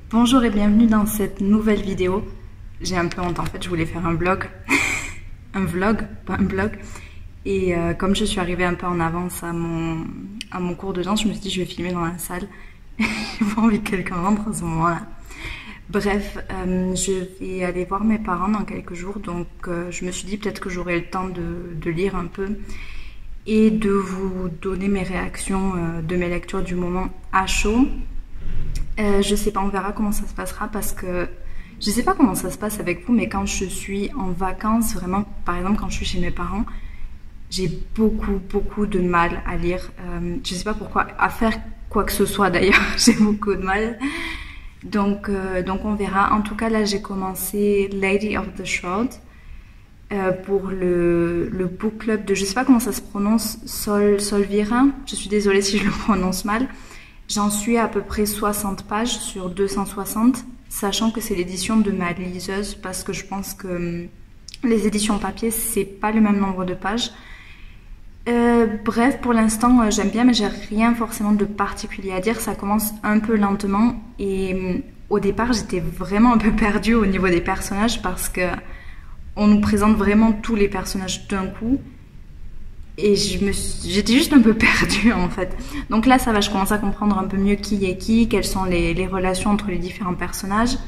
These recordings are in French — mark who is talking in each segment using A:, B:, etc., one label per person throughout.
A: Bonjour et bienvenue dans cette nouvelle vidéo. J'ai un peu honte en fait, je voulais faire un vlog. Un vlog, pas un blog. Et comme je suis arrivée un peu en avance à mon cours de danse, je me suis dit je vais filmer dans la salle. J'ai pas envie que quelqu'un rentre à ce moment-là. Bref, je vais aller voir mes parents dans quelques jours, donc je me suis dit peut-être que j'aurai le temps de lire un peu et de vous donner mes réactions de mes lectures du moment à chaud. Je sais pas, on verra comment ça se passera parce que je sais pas comment ça se passe avec vous, mais quand je suis en vacances, vraiment, par exemple quand je suis chez mes parents, j'ai beaucoup de mal à lire. Je sais pas pourquoi, à faire quoi que ce soit d'ailleurs, j'ai beaucoup de mal. Donc on verra. En tout cas, là, j'ai commencé Lady of the Shroud pour le book club de, je sais pas comment ça se prononce, Solvira. Je suis désolée si je le prononce mal. J'en suis à peu près 60 pages sur 260, sachant que c'est l'édition de ma liseuse parce que je pense que les éditions papier, c'est pas le même nombre de pages. Bref, pour l'instant, j'aime bien, mais j'ai rien forcément de particulier à dire. Ça commence un peu lentement et au départ, j'étais vraiment un peu perdue au niveau des personnages parce que on nous présente vraiment tous les personnages d'un coup. Et j'étais juste un peu perdue en fait. Donc là ça va, je commence à comprendre un peu mieux qui est qui, quelles sont les relations entre les différents personnages.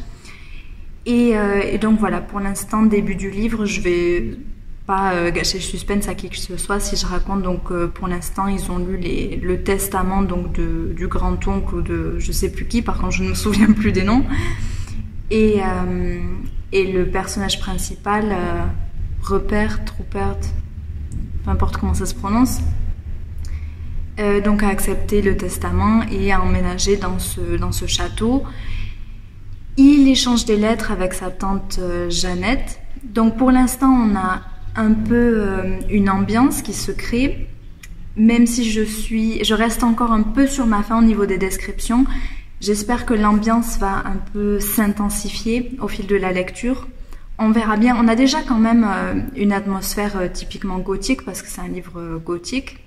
A: Et donc voilà, pour l'instant, début du livre, je vais pas gâcher le suspense à qui que ce soit si je raconte. Donc pour l'instant, ils ont lu le testament donc du grand-oncle ou de je sais plus qui, par contre je ne me souviens plus des noms. Et le personnage principal, Rupert, peu importe comment ça se prononce, donc a accepté le testament et a emménagé dans ce château. Il échange des lettres avec sa tante Jeannette. Donc pour l'instant, on a un peu une ambiance qui se crée, même si je reste encore un peu sur ma faim au niveau des descriptions. J'espère que l'ambiance va un peu s'intensifier au fil de la lecture. On verra bien. On a déjà quand même une atmosphère typiquement gothique parce que c'est un livre gothique.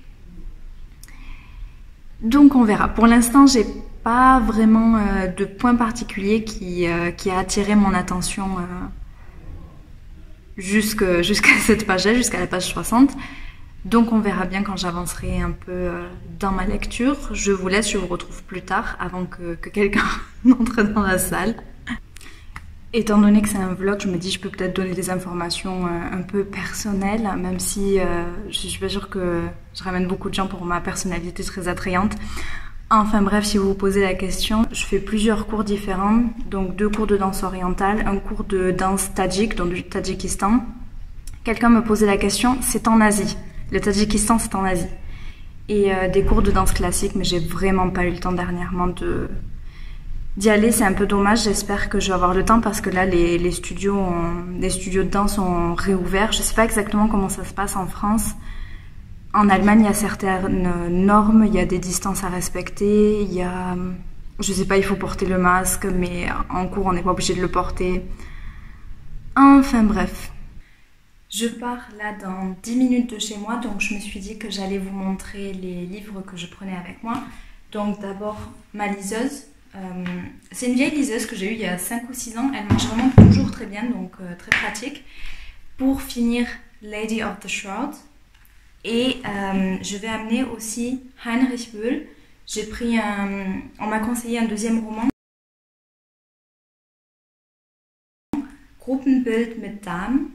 A: Donc on verra. Pour l'instant, j'ai pas vraiment de point particulier qui a attiré mon attention jusqu'à cette page-là, jusqu'à la page 60. Donc on verra bien quand j'avancerai un peu dans ma lecture. Je vous laisse, je vous retrouve plus tard avant que quelqu'un n'entre dans la salle. Étant donné que c'est un vlog, je me dis je peux peut-être donner des informations un peu personnelles, même si je suis pas sûre que je ramène beaucoup de gens pour ma personnalité très attrayante. Enfin bref, si vous vous posez la question, je fais plusieurs cours différents, donc 2 cours de danse orientale, un cours de danse tadjik, donc du Tadjikistan. Quelqu'un me posait la question, c'est en Asie. Le Tadjikistan, c'est en Asie. Et des cours de danse classique, mais j'ai vraiment pas eu le temps dernièrement d'y aller. C'est un peu dommage. J'espère que je vais avoir le temps parce que là, les studios de danse ont réouvert. Je sais pas exactement comment ça se passe en France. En Allemagne, il y a certaines normes, il y a des distances à respecter, il y a, je sais pas, il faut porter le masque, mais en cours, on n'est pas obligé de le porter. Enfin bref. Je pars là dans 10 minutes de chez moi, donc je me suis dit que j'allais vous montrer les livres que je prenais avec moi. Donc d'abord, ma liseuse. C'est une vieille liseuse que j'ai eue il y a 5 ou 6 ans. Elle marche vraiment toujours très bien, donc très pratique. Pour finir, Lady of the Shroud. Et je vais amener aussi Heinrich Böll. J'ai pris on m'a conseillé un deuxième roman. Gruppenbild mit Dame.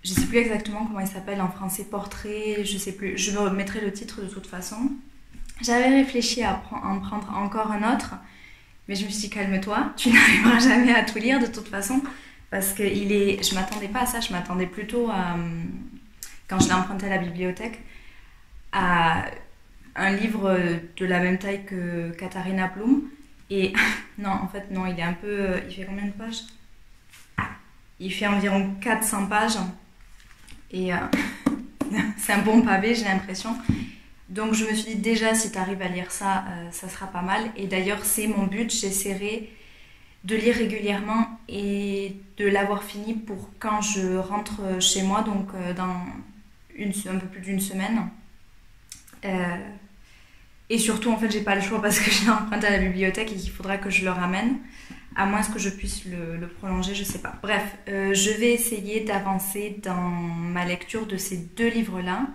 A: Je sais plus exactement comment il s'appelle en français, portrait, je sais plus. Je me mettrai le titre de toute façon. J'avais réfléchi à en prendre encore un autre. Mais je me suis dit, calme-toi, tu n'arriveras jamais à tout lire de toute façon. Parce que je m'attendais pas à ça, je m'attendais plutôt à, quand je l'ai emprunté à la bibliothèque, à un livre de la même taille que Katharina Blum. Et non, en fait, non, il est un peu... il fait combien de pages? Il fait environ 400 pages. Et c'est un bon pavé, j'ai l'impression. Donc je me suis dit déjà si tu arrives à lire ça, ça sera pas mal. Et d'ailleurs c'est mon but, j'essaierai de lire régulièrement et de l'avoir fini pour quand je rentre chez moi, donc dans un peu plus d'une semaine. Et surtout en fait j'ai pas le choix parce que je l'ai emprunté à la bibliothèque et qu'il faudra que je le ramène. À moins que je puisse le prolonger, je sais pas. Bref, je vais essayer d'avancer dans ma lecture de ces deux livres-là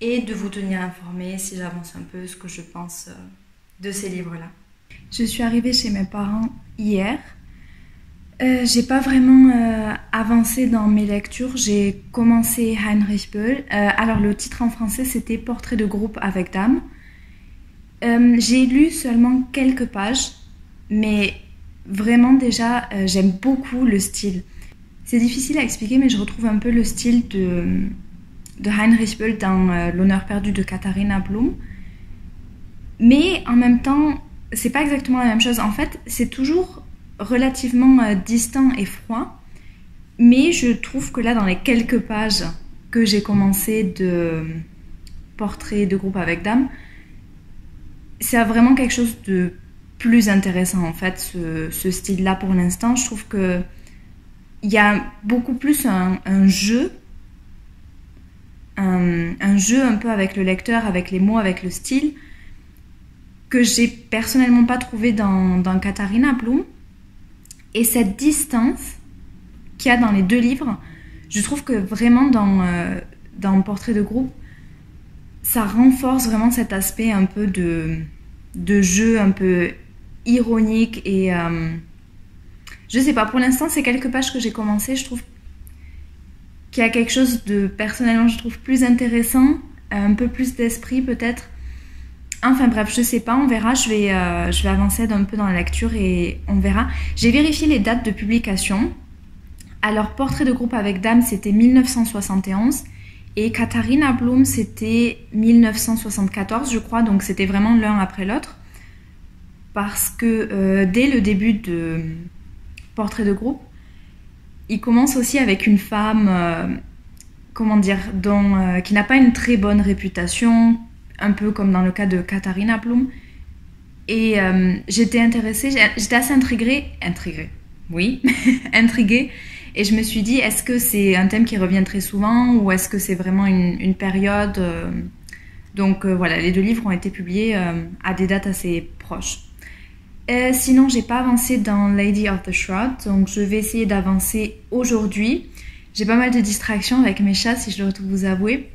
A: et de vous tenir informé si j'avance un peu ce que je pense de ces livres-là. Je suis arrivée chez mes parents hier. J'ai pas vraiment avancé dans mes lectures. J'ai commencé Heinrich Böll. Alors le titre en français c'était Portrait de groupe avec dame. J'ai lu seulement quelques pages, mais vraiment déjà j'aime beaucoup le style. C'est difficile à expliquer, mais je retrouve un peu le style de Heinrich Böll dans L'honneur perdu de Katharina Blum. Mais en même temps, c'est pas exactement la même chose. En fait, c'est toujours relativement distant et froid, mais je trouve que là, dans les quelques pages que j'ai commencé de Portrait de groupe avec dame, c'est vraiment quelque chose de plus intéressant en fait, ce style-là pour l'instant. Je trouve que il y a beaucoup plus un jeu, un jeu un peu avec le lecteur, avec les mots, avec le style, que j'ai personnellement pas trouvé dans Katharina Blum. Et cette distance qu'il y a dans les deux livres, je trouve que vraiment dans Portrait de groupe, ça renforce vraiment cet aspect un peu de jeu, un peu ironique et je sais pas, pour l'instant c'est quelques pages que j'ai commencé, je trouve qu'il y a quelque chose de personnellement je trouve plus intéressant, un peu plus d'esprit peut-être. Enfin bref, je sais pas, on verra, je vais avancer un peu dans la lecture et on verra. J'ai vérifié les dates de publication. Alors Portrait de groupe avec dame c'était 1971 et Katharina Blum c'était 1974 je crois, donc c'était vraiment l'un après l'autre. Parce que dès le début de Portrait de groupe, il commence aussi avec une femme, comment dire, qui n'a pas une très bonne réputation, un peu comme dans le cas de Katharina Blum. Et j'étais intéressée, j'étais assez intriguée, oui, intriguée. Et je me suis dit, est-ce que c'est un thème qui revient très souvent ou est-ce que c'est vraiment une période Donc voilà, les deux livres ont été publiés à des dates assez proches. Sinon, j'ai pas avancé dans Lady of the Shroud, donc je vais essayer d'avancer aujourd'hui. J'ai pas mal de distractions avec mes chats, si je dois vous avouer.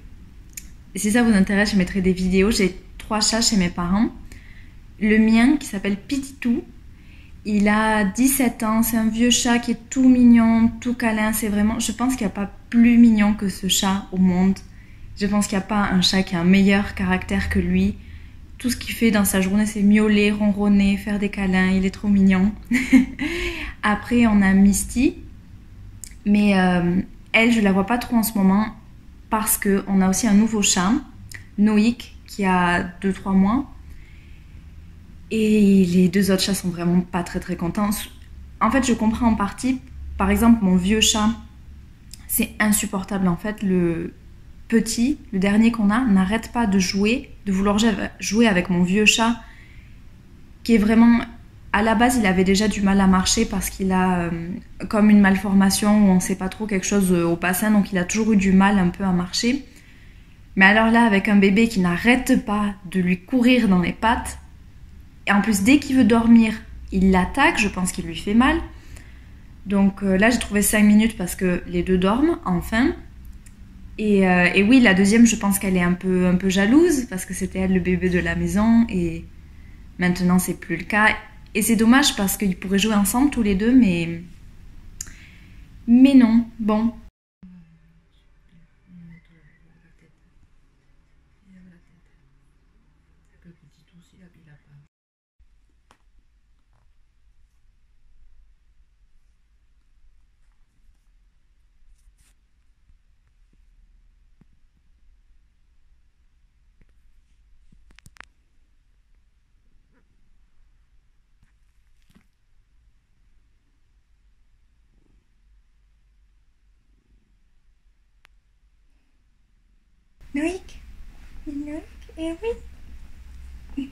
A: Et si ça vous intéresse, je mettrai des vidéos. J'ai 3 chats chez mes parents. Le mien, qui s'appelle Pititou, il a 17 ans. C'est un vieux chat qui est tout mignon, tout câlin. C'est vraiment, je pense qu'il n'y a pas plus mignon que ce chat au monde. Je pense qu'il n'y a pas un chat qui a un meilleur caractère que lui. Tout ce qu'il fait dans sa journée, c'est miauler, ronronner, faire des câlins. Il est trop mignon. Après, on a Misty. Mais elle, je la vois pas trop en ce moment parce qu'on a aussi un nouveau chat, Noïc, qui a 2-3 mois. Et les 2 autres chats sont vraiment pas très contents. En fait, je comprends en partie. Par exemple, mon vieux chat, c'est insupportable. En fait, le petit, le dernier qu'on a, n'arrête pas de vouloir jouer avec mon vieux chat, qui est vraiment... À la base, il avait déjà du mal à marcher parce qu'il a comme une malformation où on ne sait pas trop quelque chose au bassin, donc il a toujours eu du mal un peu à marcher. Mais alors là, avec un bébé qui n'arrête pas de lui courir dans les pattes, et en plus, dès qu'il veut dormir, il l'attaque, je pense qu'il lui fait mal. Donc là, j'ai trouvé 5 minutes parce que les deux dorment, enfin. Et oui, la deuxième, je pense qu'elle est un peu jalouse parce que c'était elle le bébé de la maison et maintenant, c'est plus le cas. Et c'est dommage parce qu'ils pourraient jouer ensemble tous les deux, mais non, bon. Noïc, et oui.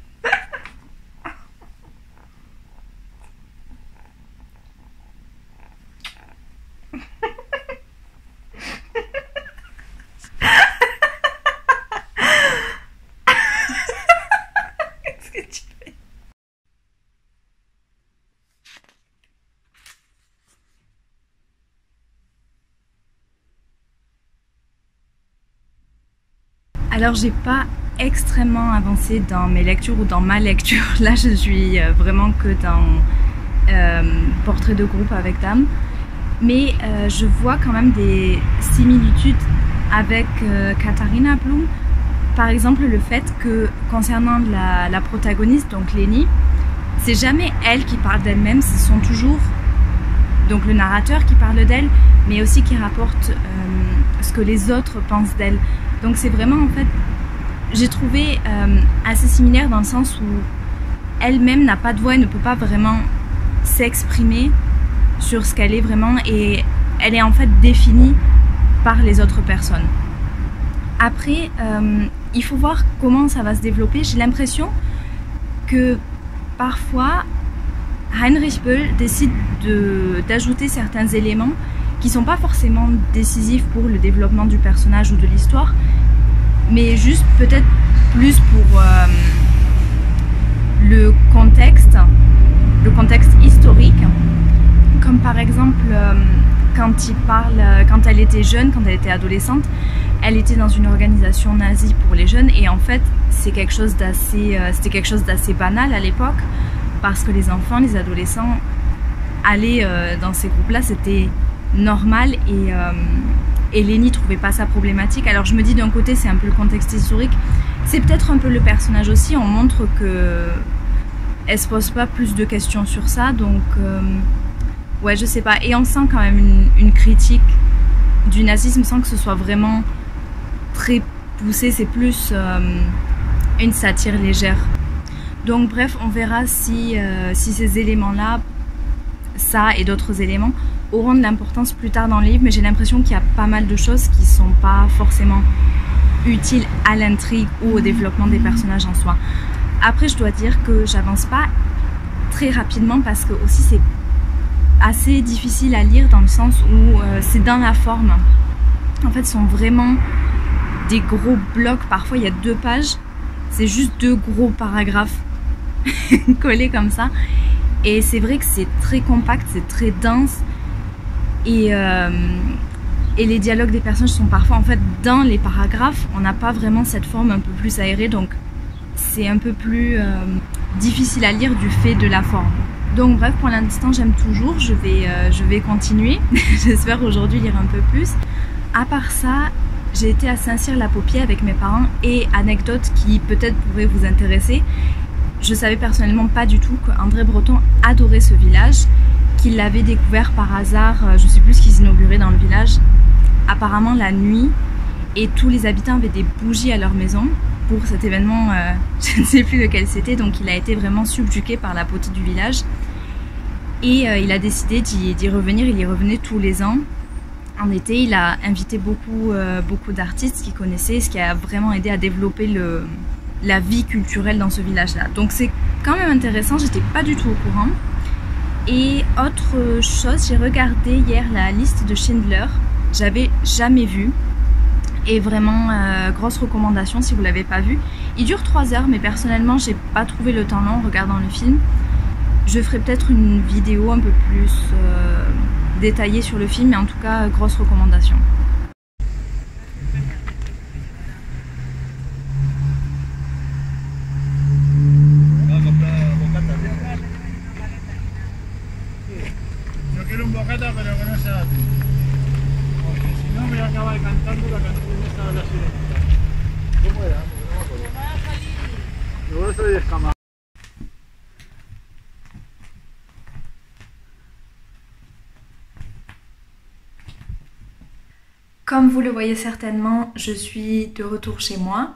A: Qu'est-ce que tu fais? Alors j'ai pas extrêmement avancé dans mes lectures ou dans ma lecture. Là je suis vraiment que dans Portrait de groupe avec Dame. Mais je vois quand même des similitudes avec Katharina Blum. Par exemple le fait que concernant la protagoniste, donc Leni, c'est jamais elle qui parle d'elle-même, ce sont toujours donc le narrateur qui parle d'elle, mais aussi qui rapporte ce que les autres pensent d'elle. Donc c'est vraiment en fait, j'ai trouvé assez similaire dans le sens où elle-même n'a pas de voix et ne peut pas vraiment s'exprimer sur ce qu'elle est vraiment, et elle est en fait définie par les autres personnes. Après, il faut voir comment ça va se développer. J'ai l'impression que parfois Heinrich Böll décide d'ajouter certains éléments qui ne sont pas forcément décisifs pour le développement du personnage ou de l'histoire, mais juste peut-être plus pour le contexte historique, comme par exemple quand elle était jeune, quand elle était adolescente, elle était dans une organisation nazie pour les jeunes, et en fait c'était quelque chose d'assez banal à l'époque, parce que les enfants, les adolescents allaient dans ces groupes-là, c'était normal, et Leni trouvait pas ça problématique. Alors je me dis, d'un côté c'est un peu le contexte historique, c'est peut-être un peu le personnage aussi, on montre que elle se pose pas plus de questions sur ça, donc ouais, je sais pas. Et on sent quand même une critique du nazisme sans que ce soit vraiment très poussé, c'est plus une satire légère. Donc bref, on verra si ces éléments-là, ça et d'autres éléments, auront de l'importance plus tard dans le livre, mais j'ai l'impression qu'il y a pas mal de choses qui sont pas forcément utiles à l'intrigue ou au développement des personnages en soi. Après, je dois dire que j'avance pas très rapidement parce que aussi c'est assez difficile à lire dans le sens où c'est dans la forme. En fait, ce sont vraiment des gros blocs. Parfois, il y a 2 pages. C'est juste 2 gros paragraphes collés comme ça. Et c'est vrai que c'est très compact, c'est très dense. Et les dialogues des personnages sont parfois, en fait, dans les paragraphes, on n'a pas vraiment cette forme un peu plus aérée. Donc, c'est un peu plus difficile à lire du fait de la forme. Donc bref, pour l'instant j'aime toujours, je vais continuer. J'espère aujourd'hui lire un peu plus. À part ça, j'ai été à Saint-Cyr-la-Paupier avec mes parents, et anecdote qui peut-être pourrait vous intéresser, je savais personnellement pas du tout qu'André Breton adorait ce village, qu'il l'avait découvert par hasard, je sais plus ce qu'ils inauguraient dans le village, apparemment la nuit, et tous les habitants avaient des bougies à leur maison pour cet événement, je ne sais plus lequel c'était, donc il a été vraiment subjugué par la beauté du village, et il a décidé d'y revenir. Il y revenait tous les ans. En été, il a invité beaucoup d'artistes qu'il connaissait, ce qui a vraiment aidé à développer la vie culturelle dans ce village-là. Donc c'est quand même intéressant, j'étais pas du tout au courant. Et autre chose, j'ai regardé hier la liste de Schindler, j'avais jamais vu. Et vraiment, grosse recommandation si vous l'avez pas vu. Il dure 3 heures, mais personnellement, j'ai pas trouvé le temps long en regardant le film. Je ferai peut-être une vidéo un peu plus détaillée sur le film, mais en tout cas, grosse recommandation. Comme vous le voyez certainement, je suis de retour chez moi.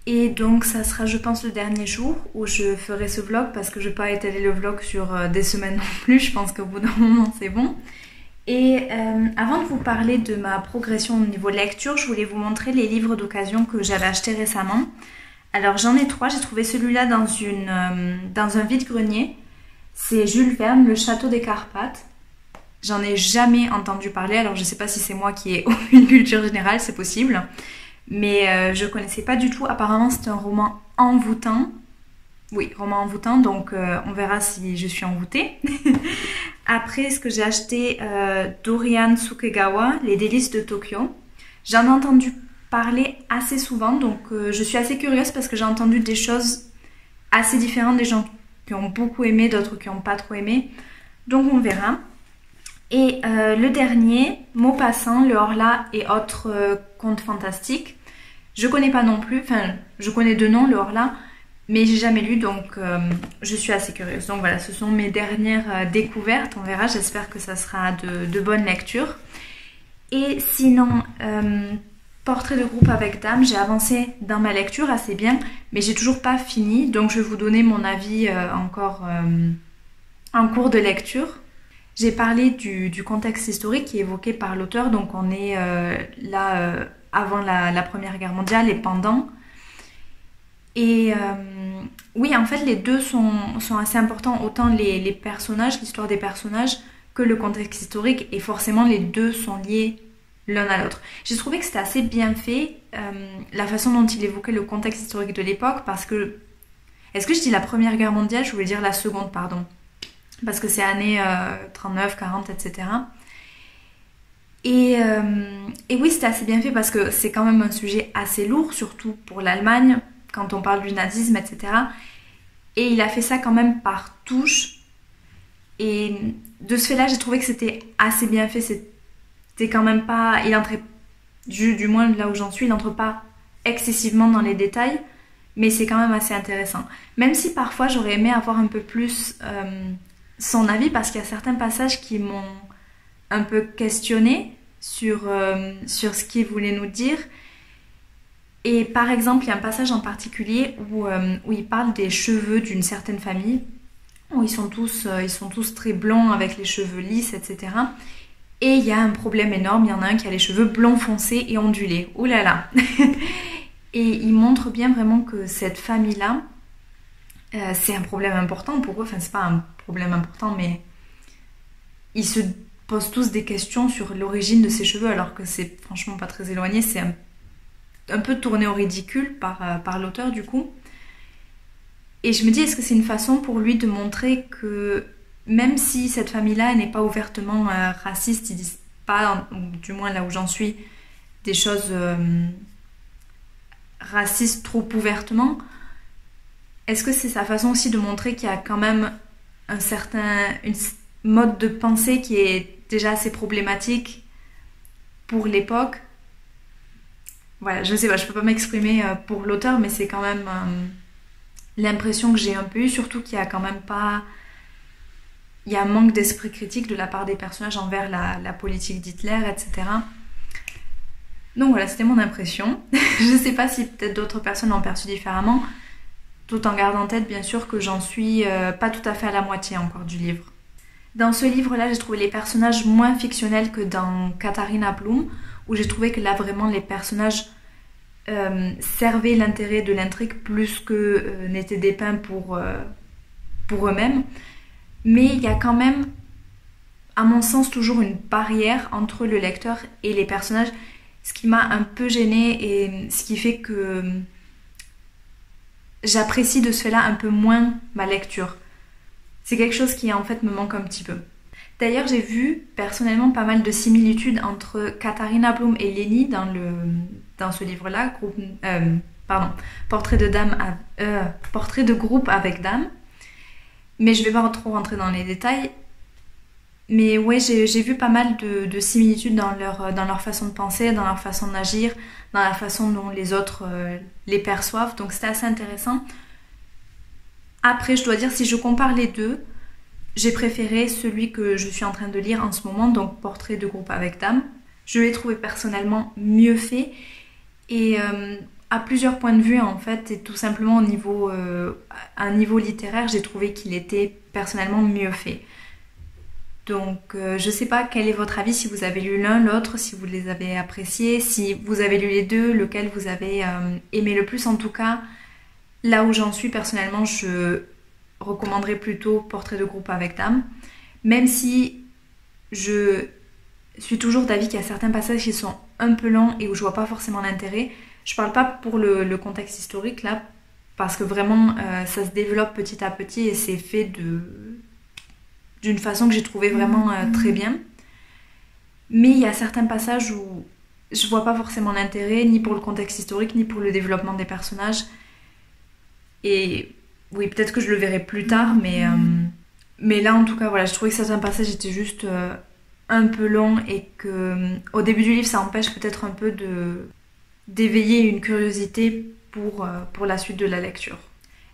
A: Et donc ça sera, je pense, le dernier jour où je ferai ce vlog, parce que je ne vais pas étaler le vlog sur des semaines non plus. Je pense qu'au bout d'un moment c'est bon. Et avant de vous parler de ma progression au niveau lecture, je voulais vous montrer les livres d'occasion que j'avais achetés récemment. Alors j'en ai 3, j'ai trouvé celui-là dans un vide-grenier. C'est Jules Verne, Le Château des Carpates. J'en ai jamais entendu parler, alors je sais pas si c'est moi qui ai une culture générale, c'est possible. Mais je connaissais pas du tout, apparemment c'est un roman envoûtant. Oui, roman envoûtant, donc on verra si je suis envoûtée. Après, ce que j'ai acheté, Dorian Sukegawa, Les délices de Tokyo. J'en ai entendu parler assez souvent, donc je suis assez curieuse parce que j'ai entendu des choses assez différentes, des gens qui ont beaucoup aimé, d'autres qui n'ont pas trop aimé, donc on verra. Et le dernier, Maupassant, le Horla et autres contes fantastiques, je connais pas non plus, enfin je connais deux noms, le Horla, mais j'ai jamais lu, donc je suis assez curieuse. Donc voilà, ce sont mes dernières découvertes, on verra, j'espère que ça sera de bonnes lectures. Et sinon, Portrait de groupe avec Dame, j'ai avancé dans ma lecture assez bien, mais j'ai toujours pas fini, donc je vais vous donner mon avis encore en cours de lecture. J'ai parlé du contexte historique qui est évoqué par l'auteur, donc on est là avant la Première Guerre mondiale et pendant. Et oui, en fait, les deux sont assez importants, autant les personnages, l'histoire des personnages, que le contexte historique, et forcément les deux sont liés l'un à l'autre. J'ai trouvé que c'était assez bien fait, la façon dont il évoquait le contexte historique de l'époque, parce que... Est-ce que je dis la Première Guerre mondiale? Je voulais dire la Seconde, pardon. Parce que c'est années 39, 40, etc. Et oui, c'était assez bien fait parce que c'est quand même un sujet assez lourd, surtout pour l'Allemagne, quand on parle du nazisme, etc. Et il a fait ça quand même par touche. Et de ce fait-là, j'ai trouvé que c'était assez bien fait. C'était quand même pas... Il entrait, du moins là où j'en suis, il n'entre pas excessivement dans les détails, mais c'est quand même assez intéressant. Même si parfois j'aurais aimé avoir un peu plus son avis, parce qu'il y a certains passages qui m'ont un peu questionné sur ce qu'il voulait nous dire. Et par exemple, il y a un passage en particulier où il parle des cheveux d'une certaine famille, où ils sont tous très blonds avec les cheveux lisses, etc. Et il y a un problème énorme, il y en a un qui a les cheveux blonds foncés et ondulés. Ouh là là. Et il montre bien vraiment que cette famille-là, c'est un problème important pour eux. Enfin, c'est pas un problème important, mais ils se posent tous des questions sur l'origine de ces cheveux, alors que c'est franchement pas très éloigné. C'est un peu tourné au ridicule par l'auteur, du coup. Et je me dis, est-ce que c'est une façon pour lui de montrer que même si cette famille-là n'est pas ouvertement raciste, ils disent pas, du moins là où j'en suis, des choses racistes trop ouvertement, est-ce que c'est sa façon aussi de montrer qu'il y a quand même une mode de pensée qui est déjà assez problématique pour l'époque? Voilà, je sais pas, je peux pas m'exprimer pour l'auteur, mais c'est quand même l'impression que j'ai un peu eue, surtout qu'il y a quand même pas... Il y a un manque d'esprit critique de la part des personnages envers la politique d'Hitler, etc. Donc voilà, c'était mon impression. Je sais pas si peut-être d'autres personnes l'ont perçu différemment, tout en gardant en tête bien sûr que j'en suis pas tout à fait à la moitié encore du livre. Dans ce livre-là, j'ai trouvé les personnages moins fictionnels que dans Katharina Blum, où j'ai trouvé que là vraiment les personnages servaient l'intérêt de l'intrigue plus que n'étaient dépeints pour eux-mêmes. Mais il y a quand même, à mon sens, toujours une barrière entre le lecteur et les personnages, ce qui m'a un peu gênée et ce qui fait que j'apprécie de ce fait-là un peu moins ma lecture. C'est quelque chose qui en fait me manque un petit peu. D'ailleurs, j'ai vu personnellement pas mal de similitudes entre Katharina Blum et Lénie dans ce livre-là, Portrait de groupe avec Dame. Mais je vais pas trop rentrer dans les détails. Mais ouais, j'ai vu pas mal de similitudes dans leur façon de penser, dans leur façon d'agir, dans la façon dont les autres les perçoivent. Donc c'était assez intéressant. Après, je dois dire, si je compare les deux, j'ai préféré celui que je suis en train de lire en ce moment, donc Portrait de groupe avec Dame. Je l'ai trouvé personnellement mieux fait et à plusieurs points de vue en fait, et tout simplement à un niveau littéraire, j'ai trouvé qu'il était personnellement mieux fait. Donc je sais pas quel est votre avis, si vous avez lu l'un, l'autre, si vous les avez appréciés, si vous avez lu les deux, lequel vous avez aimé le plus. En tout cas, là où j'en suis personnellement, je recommanderais plutôt Portrait de groupe avec Dame, même si je suis toujours d'avis qu'il y a certains passages qui sont un peu lents et où je vois pas forcément l'intérêt. Je parle pas pour le contexte historique là, parce que vraiment ça se développe petit à petit et c'est fait d'une façon que j'ai trouvé vraiment très bien. Mais il y a certains passages où je vois pas forcément l'intérêt, ni pour le contexte historique, ni pour le développement des personnages. Et oui, peut-être que je le verrai plus tard, mais là en tout cas, voilà, je trouvais que certains passages étaient juste un peu longs et que au début du livre, ça empêche peut-être un peu d'éveiller une curiosité pour la suite de la lecture.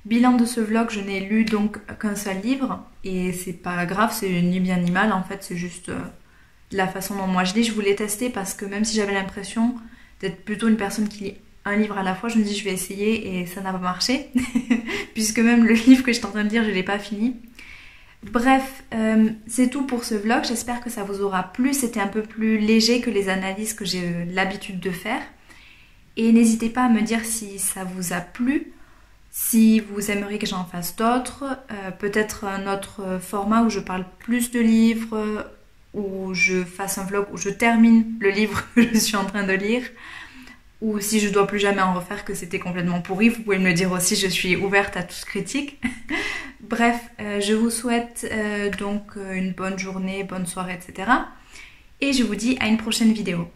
A: Bilan de ce vlog, je n'ai lu donc qu'un seul livre et c'est pas grave, c'est ni bien ni mal en fait, c'est juste la façon dont moi je lis. Je voulais tester parce que même si j'avais l'impression d'être plutôt une personne qui lit un livre à la fois, je me dis je vais essayer et ça n'a pas marché puisque même le livre que j'étais en train de lire, je l'ai pas fini. Bref, c'est tout pour ce vlog, j'espère que ça vous aura plu, c'était un peu plus léger que les analyses que j'ai l'habitude de faire. Et n'hésitez pas à me dire si ça vous a plu, si vous aimeriez que j'en fasse d'autres, peut-être un autre format où je parle plus de livres, où je fasse un vlog où je termine le livre que je suis en train de lire, ou si je dois plus jamais en refaire, que c'était complètement pourri, vous pouvez me le dire aussi, je suis ouverte à toute critique. Bref, je vous souhaite donc une bonne journée, bonne soirée, etc. Et je vous dis à une prochaine vidéo.